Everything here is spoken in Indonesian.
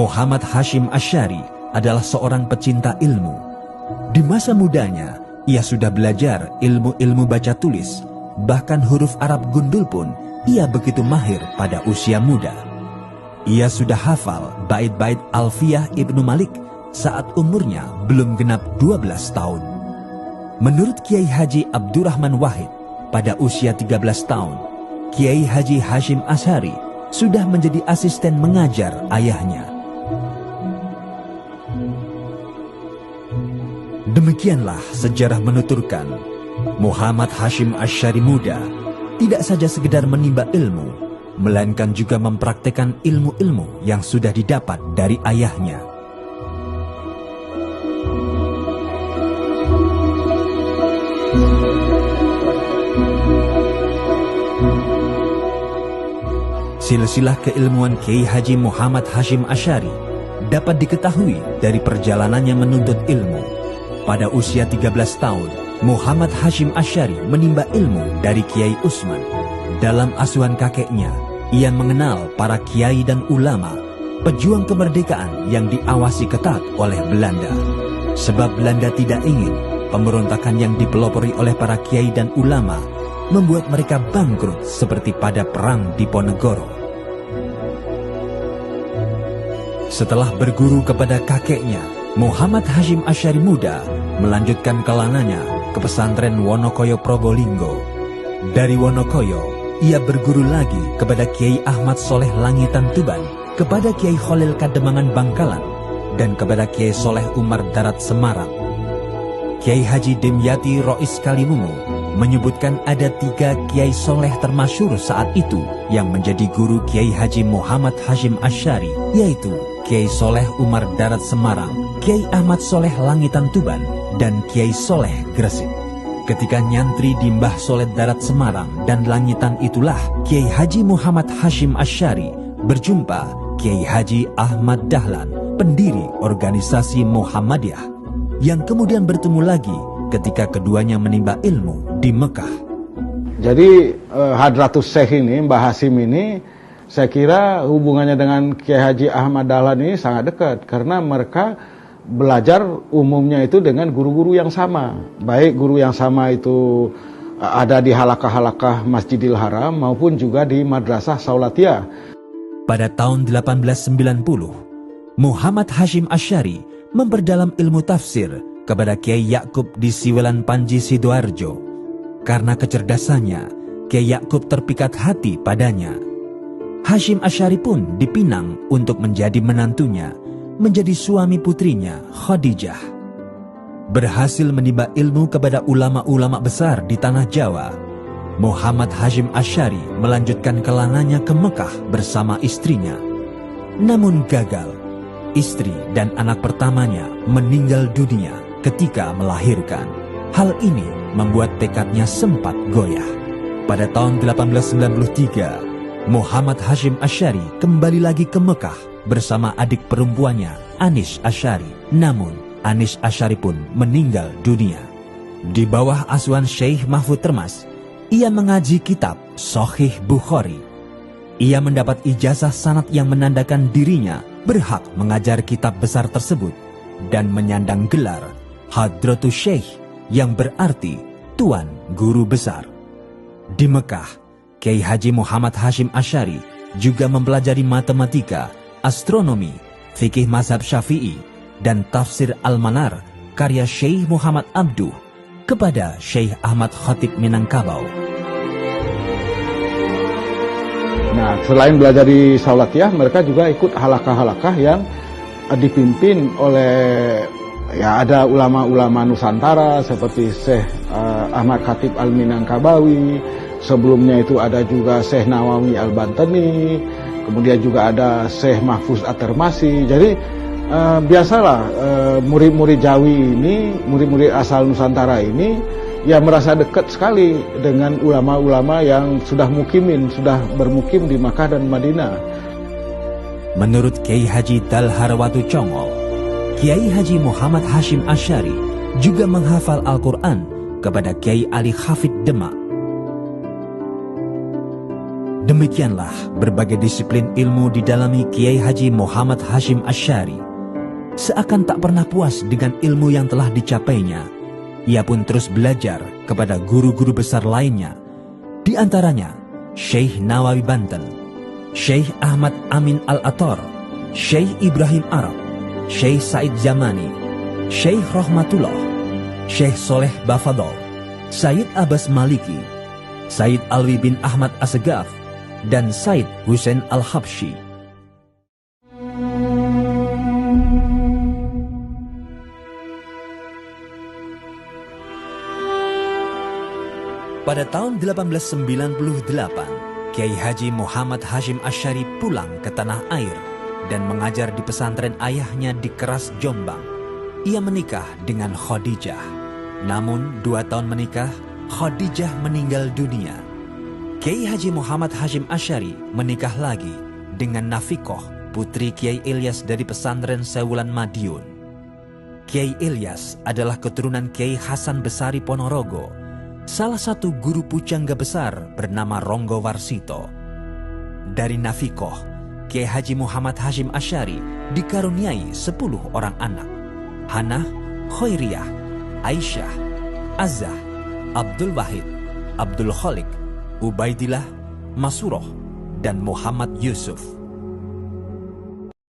Muhammad Hashim Asy'ari adalah seorang pecinta ilmu. Di masa mudanya, ia sudah belajar ilmu-ilmu baca tulis, bahkan huruf Arab gundul pun ia begitu mahir pada usia muda. Ia sudah hafal bait-bait Alfiyah Ibnu Malik saat umurnya belum genap 12 tahun. Menurut Kiai Haji Abdurrahman Wahid, pada usia 13 tahun, Kiai Haji Hashim Asy'ari sudah menjadi asisten mengajar ayahnya. Demikianlah sejarah menuturkan, Muhammad Hashim Asy'ari muda tidak saja sekedar menimba ilmu, melainkan juga mempraktekkan ilmu-ilmu yang sudah didapat dari ayahnya. Silsilah keilmuan Kiai Haji Muhammad Hashim Asy'ari dapat diketahui dari perjalanannya menuntut ilmu. Pada usia 13 tahun, Muhammad Hashim Asy'ari menimba ilmu dari Kiai Usman. Dalam asuhan kakeknya, ia mengenal para kiai dan ulama, pejuang kemerdekaan yang diawasi ketat oleh Belanda. Sebab Belanda tidak ingin pemberontakan yang dipelopori oleh para kiai dan ulama membuat mereka bangkrut seperti pada Perang Diponegoro. Setelah berguru kepada kakeknya, Muhammad Hashim Asy'ari muda melanjutkan kelananya ke pesantren Wonokoyo Probolinggo. Dari Wonokoyo, ia berguru lagi kepada Kiai Ahmad Soleh Langitan Tuban, kepada Kiai Khalil Kademangan Bangkalan, dan kepada Kiai Soleh Umar Darat Semarang. Kiai Haji Dimyati Rois Kalimungu menyebutkan ada 3 Kiai Soleh termasyhur saat itu yang menjadi guru Kiai Haji Muhammad Hashim Asy'ari, yaitu Kiai Soleh Umar Darat Semarang, Kiai Ahmad Soleh Langitan Tuban, dan Kiai Soleh Gresik. Ketika nyantri di Mbah Soleh Darat Semarang dan Langitan itulah Kiai Haji Muhammad Hashim Asy'ari berjumpa Kiai Haji Ahmad Dahlan, pendiri organisasi Muhammadiyah, yang kemudian bertemu lagi ketika keduanya menimba ilmu di Mekah. Jadi Hadratus Syekh ini, Mbah Hashim ini, saya kira hubungannya dengan Kiai Haji Ahmad Dahlan ini sangat dekat, karena mereka belajar umumnya itu dengan guru-guru yang sama. Baik guru yang sama itu ada di halakah-halakah Masjidil Haram maupun juga di Madrasah Saulatiyah. Pada tahun 1890, Muhammad Hashim Asy'ari memperdalam ilmu tafsir kepada Kiai Yakub di Siwelan Panji Sidoarjo. Karena kecerdasannya, Kiai Yakub terpikat hati padanya. Hashim Asy'ari pun dipinang untuk menjadi menantunya, menjadi suami putrinya Khadijah. Berhasil menimba ilmu kepada ulama-ulama besar di tanah Jawa, Muhammad Hashim Asy'ari melanjutkan kelananya ke Mekah bersama istrinya. Namun gagal, istri dan anak pertamanya meninggal dunia ketika melahirkan. Hal ini membuat tekadnya sempat goyah. Pada tahun 1893, Muhammad Hashim Asy'ari kembali lagi ke Mekah bersama adik perempuannya Anis Asy'ari. Namun Anis Asy'ari pun meninggal dunia. Di bawah asuhan Syekh Mahfud Termas, ia mengaji kitab Shahih Bukhari. Ia mendapat ijazah sanad yang menandakan dirinya berhak mengajar kitab besar tersebut dan menyandang gelar Hadratus Syekh yang berarti Tuan Guru Besar. Di Mekah, Kiai Haji Muhammad Hashim Asy'ari juga mempelajari matematika, astronomi, fikih mazhab Syafi'i, dan tafsir Al-Manar karya Syekh Muhammad Abduh kepada Syekh Ahmad Khatib Minangkabau. Nah, selain belajar di Saulatiyah, mereka juga ikut halakah-halakah yang dipimpin oleh ada ulama-ulama Nusantara seperti Syekh Ahmad Khatib Al-Minangkabawi. Sebelumnya itu ada juga Syekh Nawawi Al-Bantani, kemudian juga ada Syekh Mahfuz At-Termasi. Jadi biasalah murid-murid Jawi ini, murid-murid asal Nusantara ini, ya merasa dekat sekali dengan ulama-ulama yang sudah bermukim di Makkah dan Madinah. Menurut Kiai Haji Dalharwatu Congol, Kiai Haji Muhammad Hashim Asy'ari juga menghafal Al-Quran kepada Kiai Ali Hafid Demak. Demikianlah berbagai disiplin ilmu didalami Kiai Haji Muhammad Hashim Asy'ari. Seakan tak pernah puas dengan ilmu yang telah dicapainya, ia pun terus belajar kepada guru-guru besar lainnya, di antaranya Syekh Nawawi Banten, Syekh Ahmad Amin Al-Athar, Syekh Ibrahim Arab, Syekh Said Jamani, Syekh Rahmatullah, Syekh Soleh Bafadol, Said Abbas Maliki, Said Alwi bin Ahmad Assegaf, dan Said Hussein Al-Habsyi. Pada tahun 1898, Kiai Haji Muhammad Hashim Asy'ari pulang ke tanah air dan mengajar di pesantren ayahnya di Keras, Jombang. Ia menikah dengan Khadijah. Namun 2 tahun menikah, Khadijah meninggal dunia. Kiai Haji Muhammad Hashim Asy'ari menikah lagi dengan Nafikoh, putri Kiai Ilyas dari pesantren Sewulan Madiun. Kiai Ilyas adalah keturunan Kiai Hasan Besari Ponorogo, salah satu guru pujangga besar bernama Ronggo Warsito. Dari Nafikoh, Kiai Haji Muhammad Hashim Asy'ari dikaruniai 10 orang anak: Hanah, Khairiyah, Aisyah, Azah, Abdul Wahid, Abdul Khalik, Ubaidillah, Masuroh, dan Muhammad Yusuf.